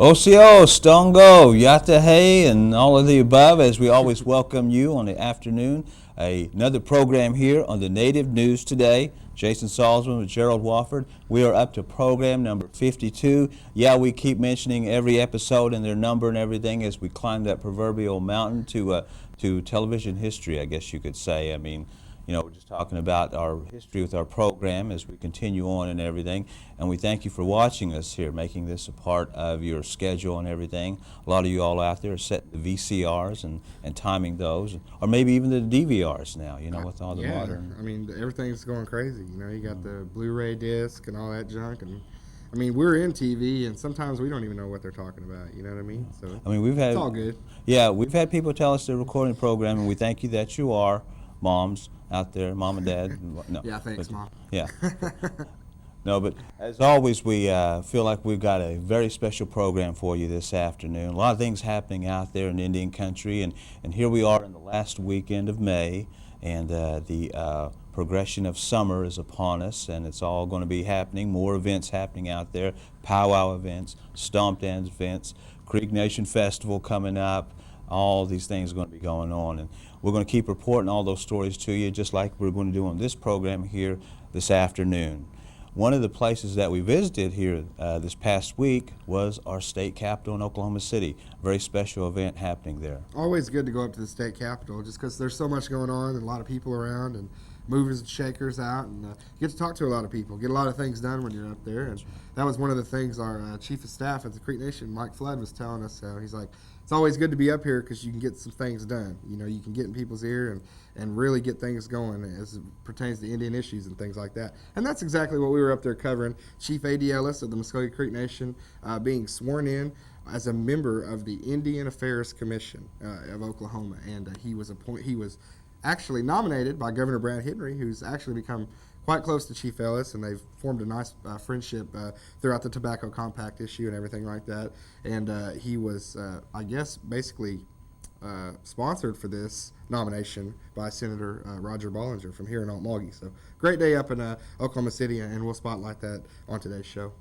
Osio, Stongo, Yatahe, and all of the above, as we always welcome you on the afternoon. Another program here on the Native News Today. Jason Salzman with Gerald Wofford. We are up to program number 52. Yeah, we keep mentioning every episode and their number and everything as we climb that proverbial mountain to television history, I guess you could say. I mean, we're just talking about our history with our program as we continue on and everything. And we thank you for watching us here, making this a part of your schedule and everything. A lot of you all out there are setting the VCRs and timing those, or maybe even the DVRs now, with all the modern. I mean, everything's going crazy. You got the Blu-ray disc and all that junk. And I mean, we're in TV, and sometimes we don't even know what they're talking about. You know what I mean? So I mean, it's all good. Yeah, we've had people tell us they're recording the program, and we thank you that you are, moms out there, mom and dad. No, yeah, thanks, Mom. Yeah. No, but as always, we feel like we've got a very special program for you this afternoon. A lot of things happening out there in Indian country, and here we are in the last weekend of May, and the progression of summer is upon us, and it's all going to be happening. More events happening out there, powwow events, stomp dance events, Creek Nation Festival coming up. All these things are going to be going on, and we're going to keep reporting all those stories to you, just like we're going to do on this program here this afternoon. One of the places that we visited here this past week was our state capitol in Oklahoma City. A very special event happening there. Always good to go up to the state capitol, just because there's so much going on and a lot of people around, and movers and shakers out, and you get to talk to a lot of people, get a lot of things done when you're up there. And that was one of the things our chief of staff at the Creek Nation, Mike Flood, was telling us. He's like, it's always good to be up here because you can get some things done. You can get in people's ear and really get things going as it pertains to Indian issues and things like that. And that's exactly what we were up there covering. Chief A.D. Ellis of the Muskogee Creek Nation being sworn in as a member of the Indian Affairs Commission of Oklahoma, and he was actually nominated by Governor Brad Henry, who's actually become quite close to Chief Ellis, and they've formed a nice friendship throughout the Tobacco Compact issue and everything like that. And he was, I guess, basically sponsored for this nomination by Senator Roger Bollinger from here in Altmauge. So great day up in Oklahoma City, and we'll spotlight that on today's show.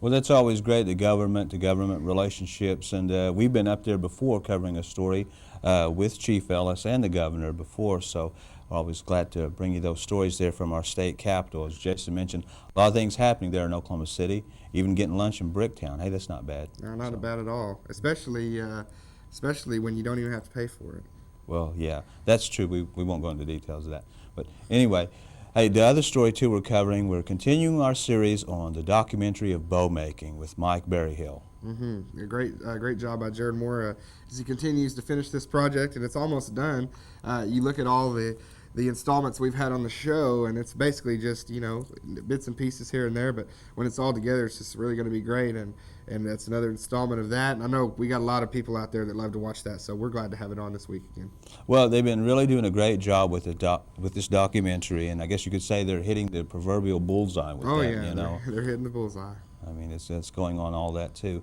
Well, that's always great, the government to government relationships, and we've been up there before covering a story with Chief Ellis and the governor before, so we're always glad to bring you those stories there from our state capitol. As Jason mentioned, a lot of things happening there in Oklahoma City, even getting lunch in Bricktown. Hey, that's not bad. No, not bad at all, especially when you don't even have to pay for it. Well, yeah, that's true. We won't go into details of that. But anyway, hey, the other story, too, we're continuing our series on the documentary of bow making with Mike Berryhill. Mm-hmm. A great job by Jared Moore as he continues to finish this project, and it's almost done. You look at all the installments we've had on the show, and it's basically just, bits and pieces here and there, but when it's all together, it's just really going to be great, and that's another installment of that. And I know we got a lot of people out there that love to watch that, so we're glad to have it on this week again. Well, they've been really doing a great job with this documentary, and I guess you could say they're hitting the proverbial bullseye with that. Oh, yeah, they're hitting the bullseye. I mean, it's going on all that, too.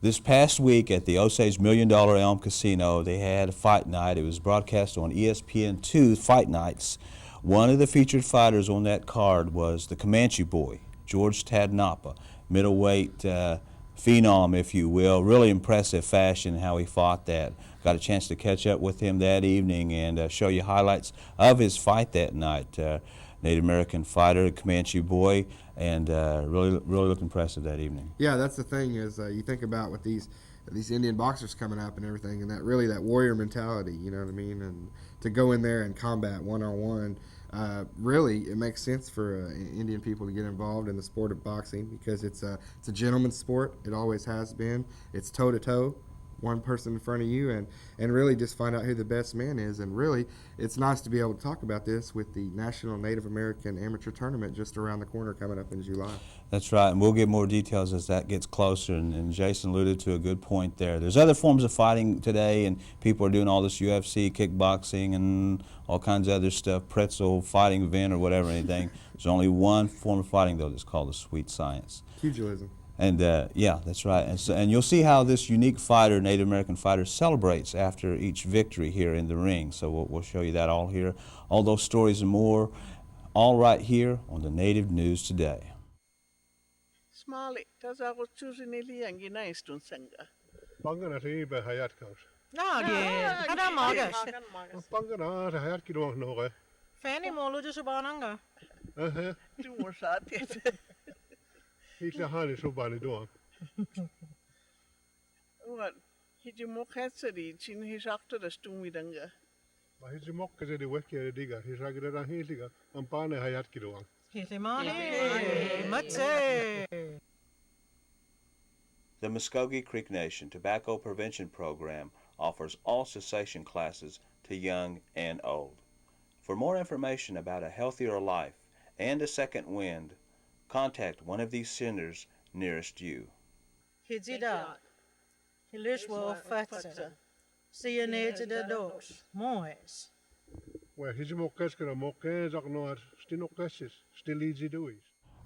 This past week at the Osage $1 Million Elm Casino, they had a fight night. It was broadcast on ESPN2 Fight Nights. One of the featured fighters on that card was the Comanche Boy, George Tadnapa, middleweight phenom, if you will. Really impressive fashion how he fought that. Got a chance to catch up with him that evening and show you highlights of his fight that night. Native American fighter, Comanche Boy, and really looked impressive that evening. Yeah, that's the thing is you think about with these Indian boxers coming up and everything, and that warrior mentality, you know what I mean, and to go in there and combat one-on-one. Really, it makes sense for Indian people to get involved in the sport of boxing because it's a gentleman's sport. It always has been. It's toe-to-toe, one person in front of you, and really just find out who the best man is. And really, it's nice to be able to talk about this with the National Native American Amateur Tournament just around the corner coming up in July. That's right, and we'll get more details as that gets closer, and Jason alluded to a good point there. There's other forms of fighting today, and people are doing all this UFC, kickboxing, and all kinds of other stuff, pretzel fighting event or whatever, anything. There's only one form of fighting, though, that's called the sweet science. Pugilism. And yeah, that's right. And you'll see how this unique fighter, Native American fighter, celebrates after each victory here in the ring. So we'll show you that all here. All those stories and more, all right here on the Native News Today. Mali, tasa ko chusin iliang ginaistun senga. Pangana se ibe hayatkaus. Ada magas. Pangana se hayat kidoa noge. Fanny molu just bananga. Tumor saatiet. Hiiksä haani subani tuon. What? Hiji mokhetseri, chin hisakta da stumidanga. Mä hitsi mokkasedi wehkiä diga. Hisagirera hiiliga. On paane hayat kidoa. Hisimani. Matse. The Muskogee Creek Nation Tobacco Prevention Program offers all cessation classes to young and old. For more information about a healthier life and a second wind, contact one of these centers nearest you. Hizida. Hilishwa fatsa. CNA to the dogs. Moes. Where hitsi mokkeskera mokkeen saknoar stinokkasis. Still easy dois.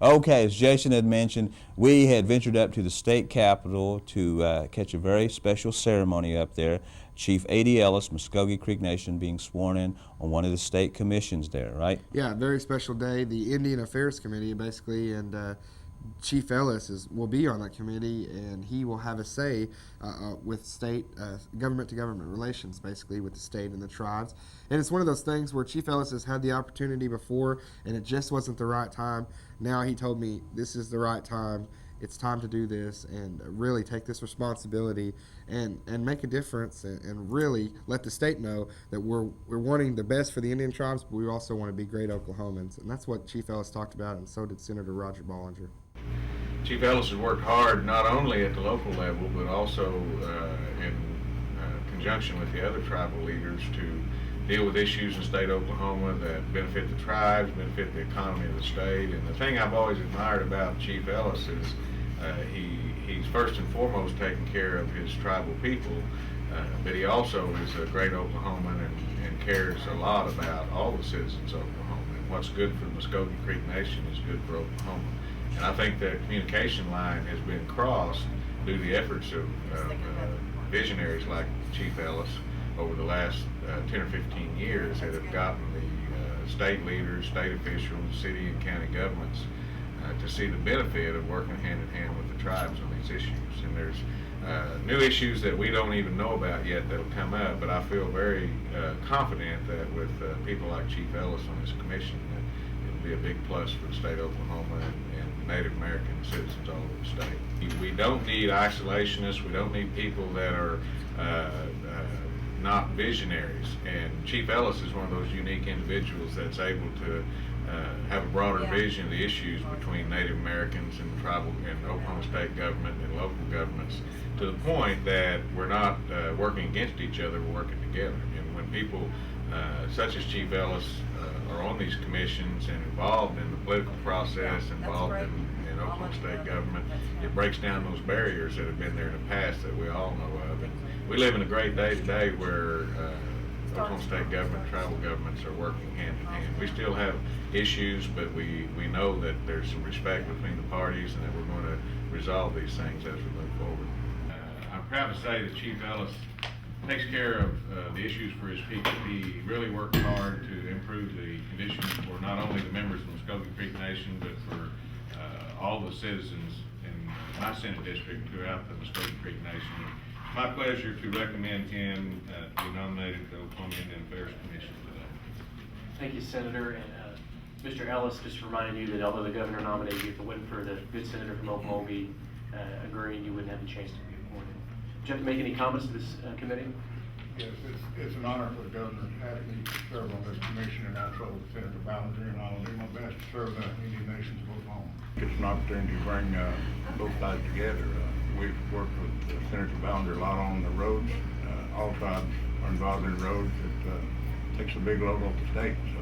Okay, as Jason had mentioned, we had ventured up to the state capitol to catch a very special ceremony up there. Chief A.D. Ellis, Muskogee Creek Nation, being sworn in on one of the state commissions there, right? Yeah, very special day. The Indian Affairs Committee, basically, and Chief Ellis will be on that committee, and he will have a say with state government-to-government relations, basically, with the state and the tribes. And it's one of those things where Chief Ellis has had the opportunity before, and it just wasn't the right time. Now he told me this is the right time. It's time to do this and really take this responsibility and make a difference and really let the state know that we're wanting the best for the Indian tribes, but we also want to be great Oklahomans. And that's what Chief Ellis talked about, and so did Senator Roger Bollinger. Chief Ellis has worked hard not only at the local level but also in conjunction with the other tribal leaders to deal with issues in state Oklahoma that benefit the tribes, benefit the economy of the state. And the thing I've always admired about Chief Ellis is he's first and foremost taking care of his tribal people, but he also is a great Oklahoman and cares a lot about all the citizens of Oklahoma. And what's good for the Muskogee Creek Nation is good for Oklahoma. And I think the communication line has been crossed due to the efforts of visionaries like Chief Ellis over the last 10 or 15 years that have gotten the state leaders, state officials, city and county governments to see the benefit of working hand in hand with the tribes on these issues. And there's new issues that we don't even know about yet that'll come up, but I feel very confident that with people like Chief Ellis on this commission, that it'll be a big plus for the state of Oklahoma and Native American citizens all over the state. We don't need isolationists. We don't need people that are not visionaries. And Chief Ellis is one of those unique individuals that's able to have a broader vision of the issues between Native Americans and tribal and Oklahoma state government and local governments, to the point that we're not working against each other, we're working together. And when people such as Chief Ellis are on these commissions and involved in the political process, involved in Oklahoma state government, it breaks down those barriers that have been there in the past that we all know of. And we live in a great day today where Oklahoma state government, tribal governments are working hand in hand. We still have issues, but we know that there's some respect between the parties and that we're going to resolve these things as we move forward. I'm proud to say that Chief Ellis takes care of the issues for his people. He really worked hard to improve the conditions for not only the members of the Muskogee Creek Nation, but for all the citizens in my Senate district throughout the Muskogee Creek Nation. It's my pleasure to recommend him to be nominated to the Oklahoma Indian Affairs Commission today. Thank you, Senator. And Mr. Ellis, just reminding you that although the governor nominated you, if it wasn't for the good senator from Oklahoma agreeing, you wouldn't have a chance to be appointed. Would you have to make any comments to this committee? Yes, it's an honor for the governor to have me serve on this commission, and I told Senator Ballinger, and I'll do my best to serve the Indian nations of Oklahoma. It's an opportunity to bring both sides together. We've worked with Senator Ballinger a lot on the roads. All tribes are involved in roads. It takes a big load off the state. So,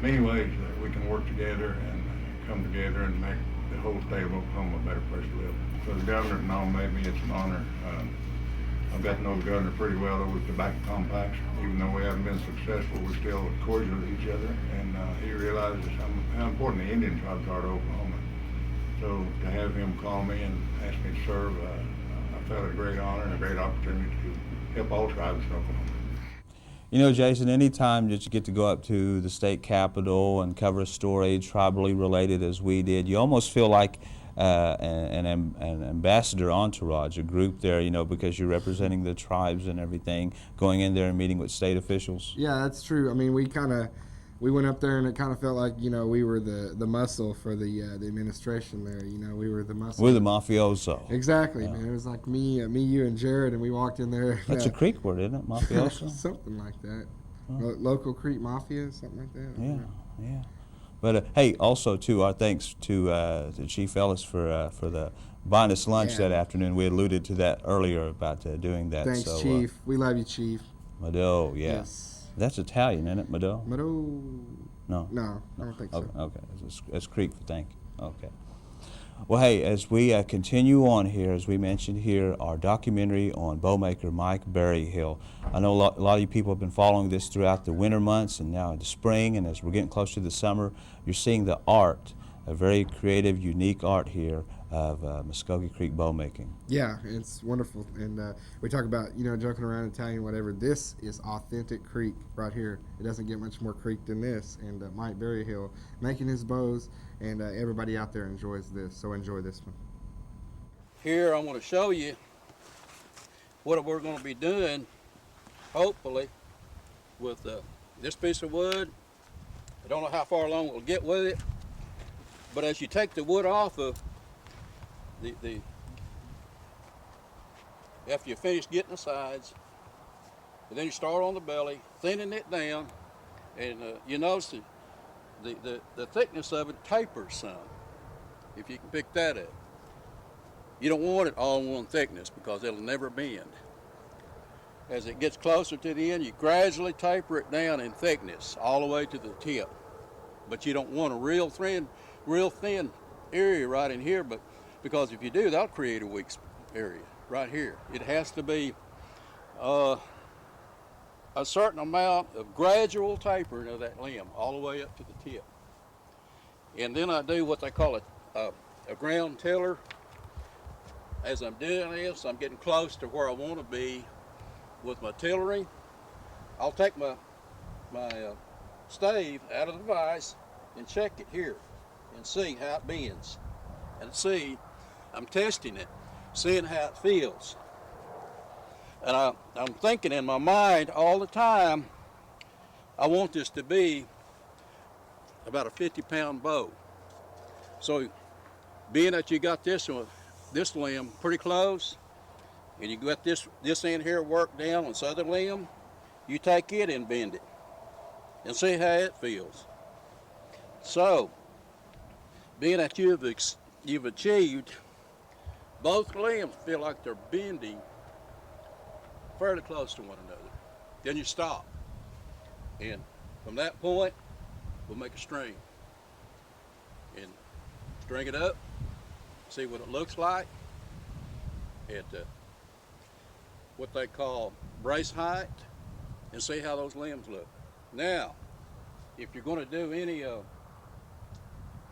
many ways we can work together and come together and make the whole state of Oklahoma a better place to live. For the governor to nominate me, it's an honor. I've got to know the governor pretty well over the tobacco compacts. Even though we haven't been successful, we're still cordial with each other, and he realizes how important the Indian tribes are to Oklahoma. So to have him call me and ask me to serve, I felt a great honor and a great opportunity to help all tribes in Oklahoma. You know, Jason, anytime that you get to go up to the state capitol and cover a story tribally related as we did, you almost feel like an ambassador entourage, a group there, you know, because you're representing the tribes and everything, going in there and meeting with state officials? Yeah, that's true. I mean, we went up there and it kind of felt like, you know, we were the muscle for the administration there. You know, we were the muscle. We're the mafioso. Exactly, man. It was like me, you, and Jared, and we walked in there. That's a Creek word, isn't it? Mafioso? Something like that. Local Creek Mafia, something like that. I don't know. Yeah. But hey, also too, our thanks to Chief Ellis for buying us lunch that afternoon. We alluded to that earlier about doing that. Thanks, so, Chief. We love you, Chief. Mado, yeah. Yes. That's Italian, isn't it, Mado? Mado. No. No, I don't think so. Okay. That's Creek for thank you. Okay. Well, hey, as we continue on here, as we mentioned here, our documentary on bowmaker Mike Berryhill. I know a lot of you people have been following this throughout the winter months and now in the spring, and as we're getting closer to the summer, you're seeing the art, a very creative, unique art here of Muskogee Creek bowmaking. Yeah, it's wonderful. And we talk about, you know, joking around Italian, whatever. This is authentic Creek right here. It doesn't get much more Creek than this. And Mike Berryhill making his bows, and everybody out there enjoys this. So enjoy this one. Here I'm going to show you what we're going to be doing, hopefully, with this piece of wood. I don't know how far along we'll get with it, but as you take the wood off of after you finish getting the sides, and then you start on the belly, thinning it down, and you notice the thickness of it tapers some, if you can pick that up. You don't want it all one thickness because it'll never bend. As it gets closer to the end, you gradually taper it down in thickness all the way to the tip. But you don't want a real thin area right in here, but because if you do, that'll create a weak area right here. It has to be a certain amount of gradual tapering of that limb all the way up to the tip. And then I do what they call a ground tiller. As I'm doing this, I'm getting close to where I want to be with my tillering. I'll take my stave out of the vise and check it here and see how it bends. And see, I'm testing it, seeing how it feels. And I'm thinking in my mind all the time, I want this to be about a 50-pound bow. So being that you got this limb pretty close, and you got this end here worked down on this other limb, you take it and bend it and see how it feels. So, being that you've achieved, both limbs feel like they're bending fairly close to one another. Then you stop. And from that point, we'll make a string. And string it up, see what it looks like at what they call brace height, and see how those limbs look. Now, if you're going to do any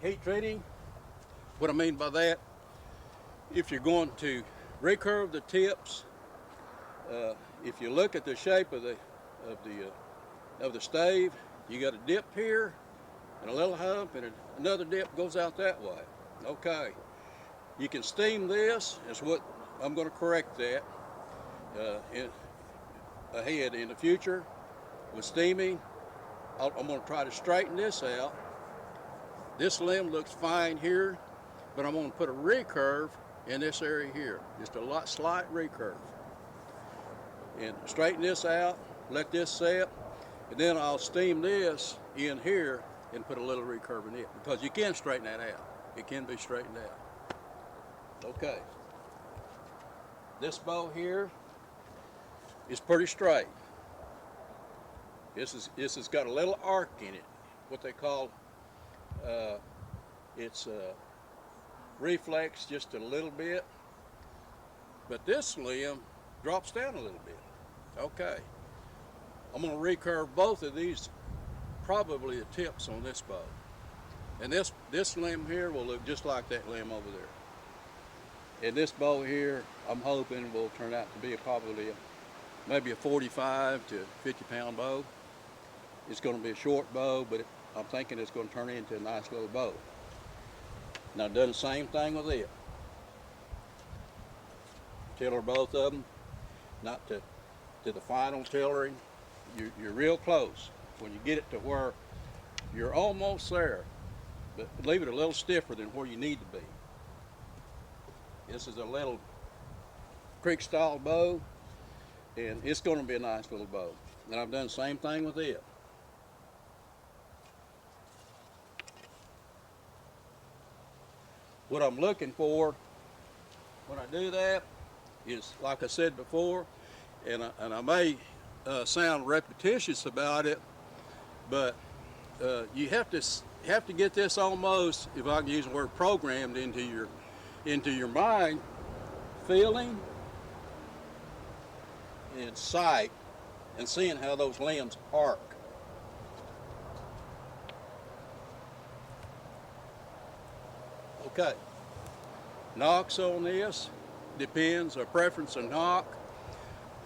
heat treating, what I mean by that, if you're going to recurve the tips, if you look at the shape of the stave, you got a dip here and a little hump, and another dip goes out that way. Okay, you can steam this. Is what I'm going to correct that ahead in the future with steaming. I'm going to try to straighten this out. This limb looks fine here, but I'm going to put a recurve in this area here, just a slight recurve. And straighten this out, let this set, and then I'll steam this in here and put a little recurve in it, because you can straighten that out. It can be straightened out. Okay. This bow here is pretty straight. This has got a little arc in it, what they call it's reflex just a little bit, but this limb drops down a little bit. Okay, I'm going to recurve both of these, probably the tips on this bow, and this limb here will look just like that limb over there. And this bow here, I'm hoping will turn out to be maybe a 45 to 50-pound bow. It's going to be a short bow, but I'm thinking it's going to turn into a nice little bow. And I've done the same thing with it. Tiller both of them, not to the final tillering. You're real close. When you get it to where you're almost there, but leave it a little stiffer than where you need to be. This is a little creek style bow, and it's going to be a nice little bow. And I've done the same thing with it. What I'm looking for when I do that is, like I said before, and I may sound repetitious about it, but you have to get this almost, if I can use the word, programmed into your mind, feeling and sight, and seeing how those limbs arc. Okay. Nocks on this depends, a preference of knock.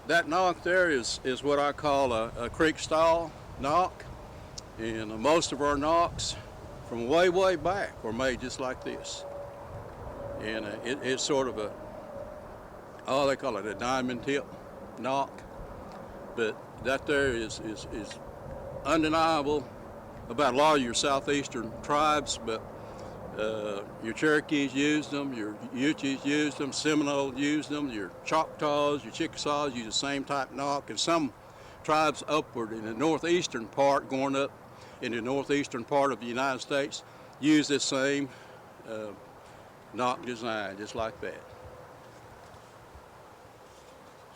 That knock there is what I call a creek style knock, and most of our knocks from way back were made just like this. And it's sort of they call it a diamond tip knock, but that there is undeniable about a lot of your southeastern tribes, but your Cherokees used them, your Uchis used them, Seminole used them, your Choctaws, your Chickasaws use the same type knock, and some tribes upward in the northeastern part, going up in the northeastern part of the United States, use this same knock design, just like that.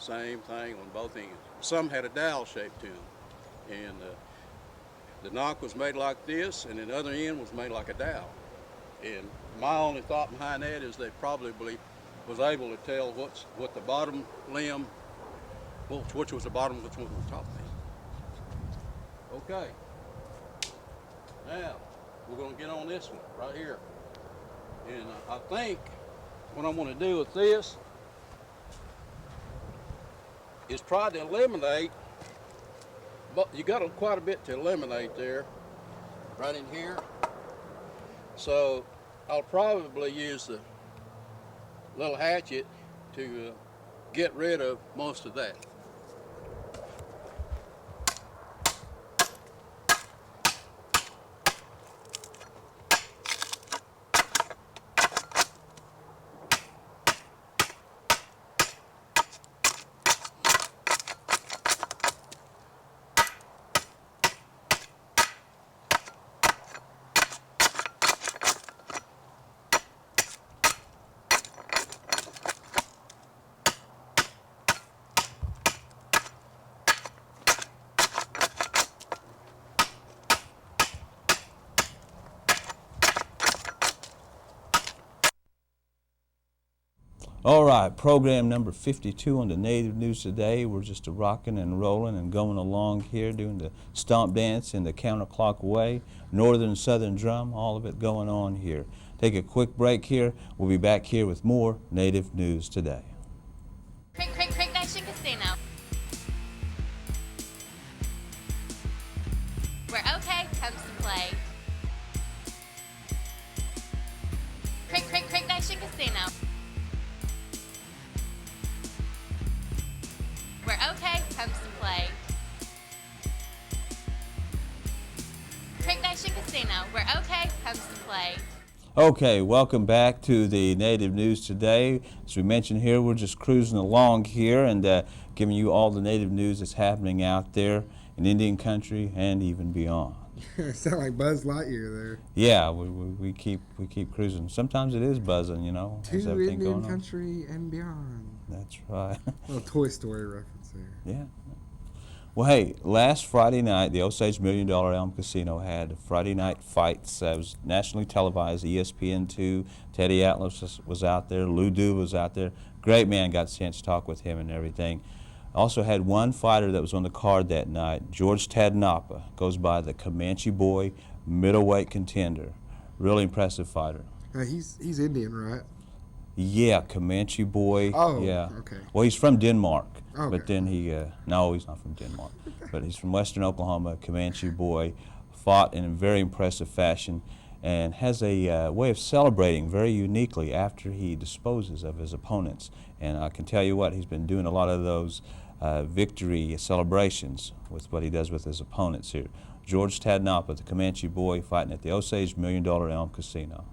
Same thing on both ends. Some had a dowel shape to them, and the knock was made like this, and the other end was made like a dowel. And my only thought behind that is they probably was able to tell what the bottom limb, which was the bottom, which was the top limb. Okay. Now, we're going to get on this one right here. And I think what I'm going to do with this is try to eliminate, but you got quite a bit to eliminate there, right in here. So I'll probably use the little hatchet to get rid of most of that. All right, program number 52 on the Native News Today. We're just rocking and rolling and going along here, doing the stomp dance in the counterclock way, northern southern drum, all of it going on here. Take a quick break here. We'll be back here with more Native News Today. Creek Nation Casino, where OK comes to play. Creek Nation Casino, where OK comes to play. Creek Nation Casino, where OK comes to play. Okay, welcome back to the Native News Today. As we mentioned here, we're just cruising along here and giving you all the Native news that's happening out there in Indian country and even beyond. Sound like Buzz Lightyear there. Yeah, we keep cruising. Sometimes it is buzzing, you know. To everything Indian going on. country and beyond. That's right. Little Toy Story reference there. Yeah. Well, hey, last Friday night, the Osage $1 Million Elm Casino had Friday night fights. It was nationally televised, ESPN2. Teddy Atlas was out there. Lou Duva was out there. Great man, got a chance to talk with him and everything. Also had one fighter that was on the card that night, George Tadnapa, goes by the Comanche Boy, middleweight contender. Really impressive fighter. He's Indian, right? Yeah, Comanche Boy. Oh, yeah. okay. Well, he's from Denmark, Okay. but then no, he's not from Denmark, but he's from western Oklahoma, Comanche Boy, fought in a very impressive fashion, and has a way of celebrating very uniquely after he disposes of his opponents. And I can tell you what, he's been doing a lot of those victory celebrations with what he does with his opponents here. George Tadnapa, the Comanche boy, fighting at the Osage $1 Million Elm Casino.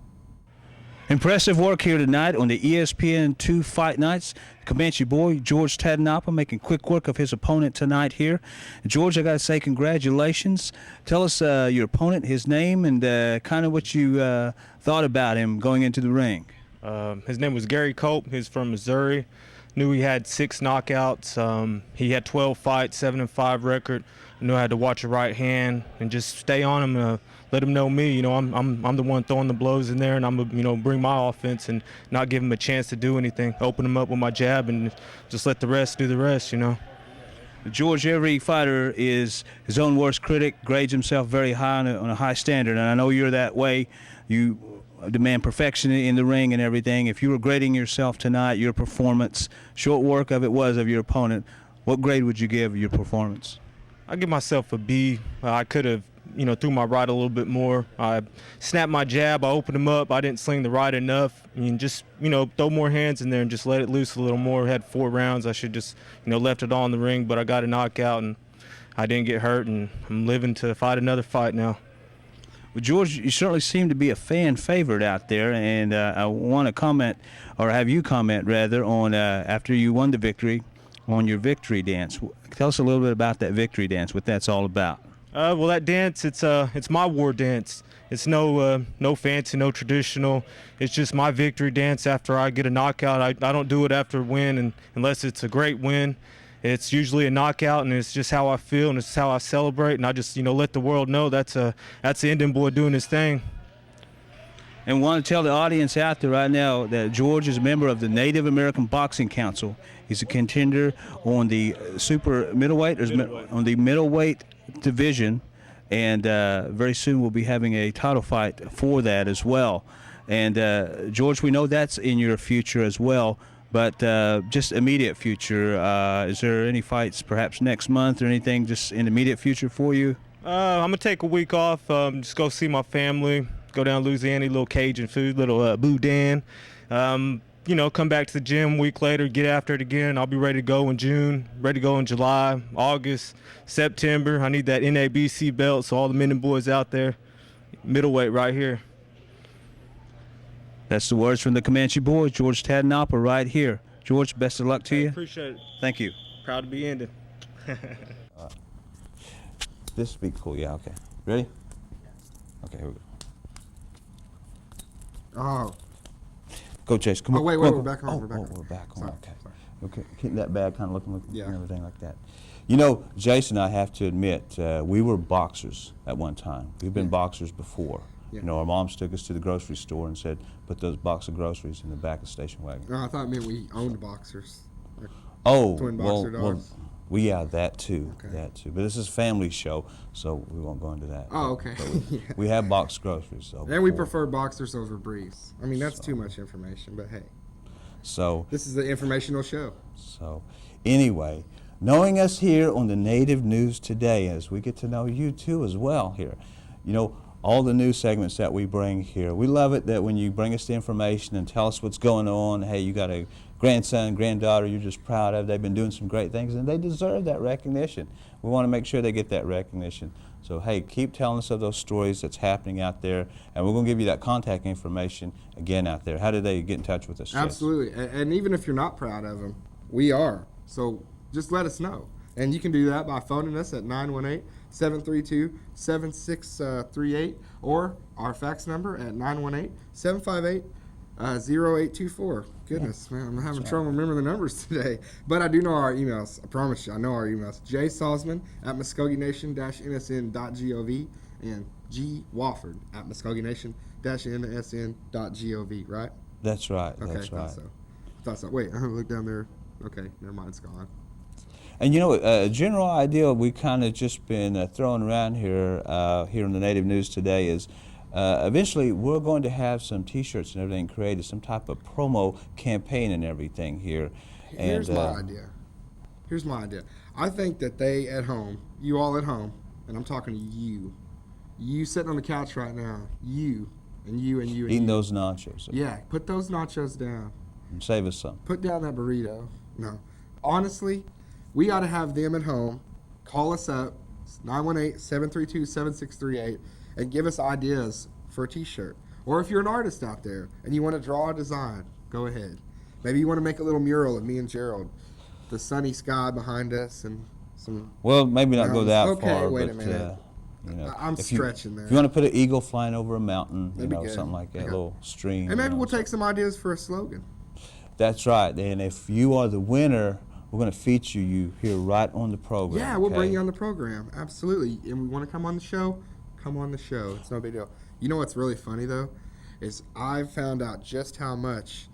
Impressive work here tonight on the ESPN2 Fight Nights. Comanche boy George Tadnapa making quick work of his opponent tonight here. George, I got to say congratulations. Tell us your opponent, his name, and kind of what you thought about him going into the ring. His name was Gary Cope. He's from Missouri. Knew he had 6 knockouts. He had 12 fights, 7-5 record. I knew I had to watch a right hand and just stay on him. Let him know me. You know, I'm the one throwing the blows in there, and I'm bring my offense and not give him a chance to do anything. Open him up with my jab and just let the rest do the rest. You know. George, every fighter is his own worst critic, grades himself very high on a high standard, and I know you're that way. You demand perfection in the ring and everything. If you were grading yourself tonight, your performance, short work of it was of your opponent, what grade would you give your performance? I give myself a B. I could have, threw my right a little bit more. I snapped my jab. I opened him up. I didn't sling the right enough. I mean, just, throw more hands in there and just let it loose a little more. Had 4 rounds. I should just, left it all in the ring, but I got a knockout and I didn't get hurt, and I'm living to fight another fight now. Well, George, you certainly seem to be a fan favorite out there, and I want to comment, or have you comment rather, on after you won the victory, on your victory dance. Tell us a little bit about that victory dance, what that's all about. Well, that dance, it's my war dance. It's no fancy, no traditional. It's just my victory dance after I get a knockout. I don't do it after a win, and unless it's a great win. It's usually a knockout, and it's just how I feel, and it's how I celebrate, and I just, let the world know that's the Indian boy doing his thing. And want to tell the audience out there right now that George is a member of the Native American Boxing Council. He's a contender on the super middleweight, on the middleweight division, and very soon we'll be having a title fight for that as well. And George, we know that's in your future as well. But just immediate future, is there any fights perhaps next month or anything just in the immediate future for you? I'm going to take a week off, just go see my family, go down to Louisiana, little Cajun food, little boudin. Come back to the gym a week later, get after it again. I'll be ready to go in June, ready to go in July, August, September. I need that NABC belt, so all the men and boys out there, middleweight right here. That's the words from the Comanche boy, George Tadnapa, right here. George, best of luck to you. Appreciate it. Thank you. Proud to be ended. This would be cool. Yeah, okay. Ready? Okay, here we go. Oh. Go, Chase. Come on. Wait, we're back on. We're back on. We're back on. Sorry, Okay. sorry. Okay. Keep that bag kind of looking Yeah. and everything like that. Jason, I have to admit, we were boxers at one time. We've been boxers before. Yeah. Our moms took us to the grocery store and said, put those box of groceries in the back of the station wagon. No, I thought it meant we owned boxers. Like Oh, twin well, boxer well, dogs. that too, Okay. that too. But this is a family show, so we won't go into that. Oh, okay. But we have boxed groceries. So And we before. prefer boxers over briefs. I mean, that's too much information, but hey, So, this is the informational show. Anyway, knowing us here on the Native News Today, as we get to know you too as well here, all the news segments that we bring here, we love it that when you bring us the information and tell us what's going on, hey, you got a grandson, granddaughter you're just proud of, they've been doing some great things, and they deserve that recognition. We want to make sure they get that recognition. So, hey, keep telling us of those stories that's happening out there, and we're going to give you that contact information again out there. How do they get in touch with us, Jess? Absolutely. And even if you're not proud of them, we are. So just let us know. And you can do that by phoning us at 918-732-7638 or our fax number at 918-758-0824. Goodness, man, I'm having trouble remembering the numbers today. But I do know our emails. I promise you, I know our emails. jsalzman@muskogeanation-nsn.gov and gwofford@muskogeanation-nsn.gov, right? That's right. Okay, That's right. Thought so. Wait, look down there. Okay, never mind, it's gone. And a general idea we kind of just been throwing around here in the Native News Today is eventually we're going to have some T-shirts and everything created, some type of promo campaign and everything here. Here's my idea. I think that they at home, you all at home, and I'm talking to you, You sitting on the couch right now. You and you and you and Eating you. those nachos. Yeah, put those nachos down. And save us some. Put down that burrito. No. Honestly, we ought to have them at home. Call us up, 918-732-7638, and give us ideas for a t-shirt. Or if you're an artist out there and you want to draw a design, go ahead. Maybe you want to make a little mural of me and Gerald. The sunny sky behind us and some... Well, maybe not go that okay, far, wait but a minute. I'm if stretching there. If you want to put an eagle flying over a mountain, That'd be good. something like that, a Okay. little stream. And maybe we'll something. take some ideas for a slogan. That's right. And if you are the winner, we're going to feature you here right on the program. Yeah, we'll bring okay? you on the program. Absolutely. And we want to come on the show? Come on the show. It's no big deal. You know what's really funny, though? Is I've found out just how much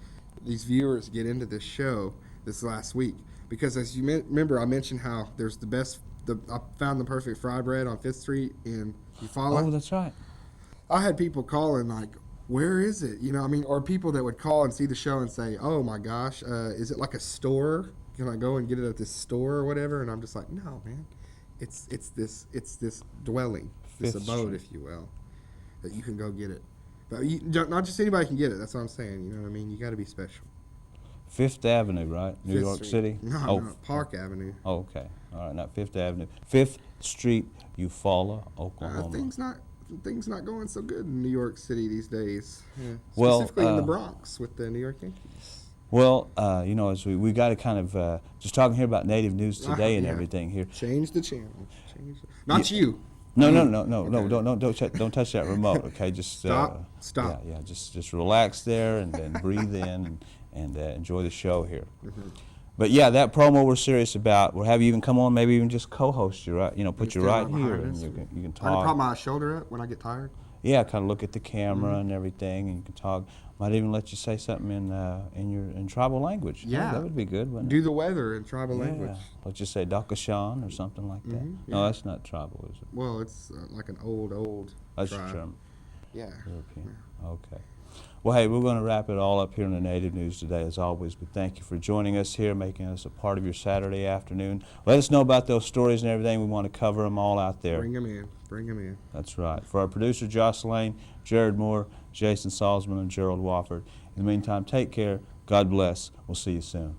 these viewers get into this show this last week. Because as you remember, I mentioned how there's the best, I found the perfect fry bread on 5th Street in Eufaula. Oh, that's right. I had people calling like, where is it? You know, I mean, or people that would call and see the show and say, oh my gosh, is it like a store? Can I go and get it at this store or whatever? And I'm just like, no, man, it's this dwelling, this Fifth abode, Street. if you will, that you can go get it. But not just anybody can get it. That's what I'm saying. You know what I mean? You got to be special. 5th Avenue, right? New Fifth York Street. City? No, no, Park Avenue. Oh, okay. All right, not 5th Avenue. 5th Street, Eufaula, Oklahoma. Things not going so good in New York City these days. Yeah. Well, Specifically in the Bronx with the New York Yankees. Well, as we got to kind of just talking here about Native News Today and Yeah. everything here. Change the channel. Not you. No, Okay. don't touch that remote. Okay, just Stop. Yeah, just relax there and then breathe in and enjoy the show here. Mm-hmm. But yeah, that promo we're serious about. We'll have you even come on, maybe even just co-host you, right? Put Just you stand right behind here us. and you can I can talk. prop my shoulder up when I get tired. Yeah, kind of look at the camera Mm-hmm. and everything, and you can talk. Might even let you say something in tribal language. Yeah. That would be good, wouldn't it? Do the weather in tribal Yeah. language. Let's just say Dakashan or something like that. Mhm, No, yeah. that's not tribal, is it? Well, it's like an old That's tribe. German. Yeah. European. Okay. Well, hey, we're going to wrap it all up here in the Native News Today, as always. But thank you for joining us here, making us a part of your Saturday afternoon. Let us know about those stories and everything. We want to cover them all out there. Bring them in. Bring them in. That's right. For our producer, Jocelyn, Jared Moore, Jason Salzman, and Gerald Wofford. In the meantime, take care. God bless. We'll see you soon.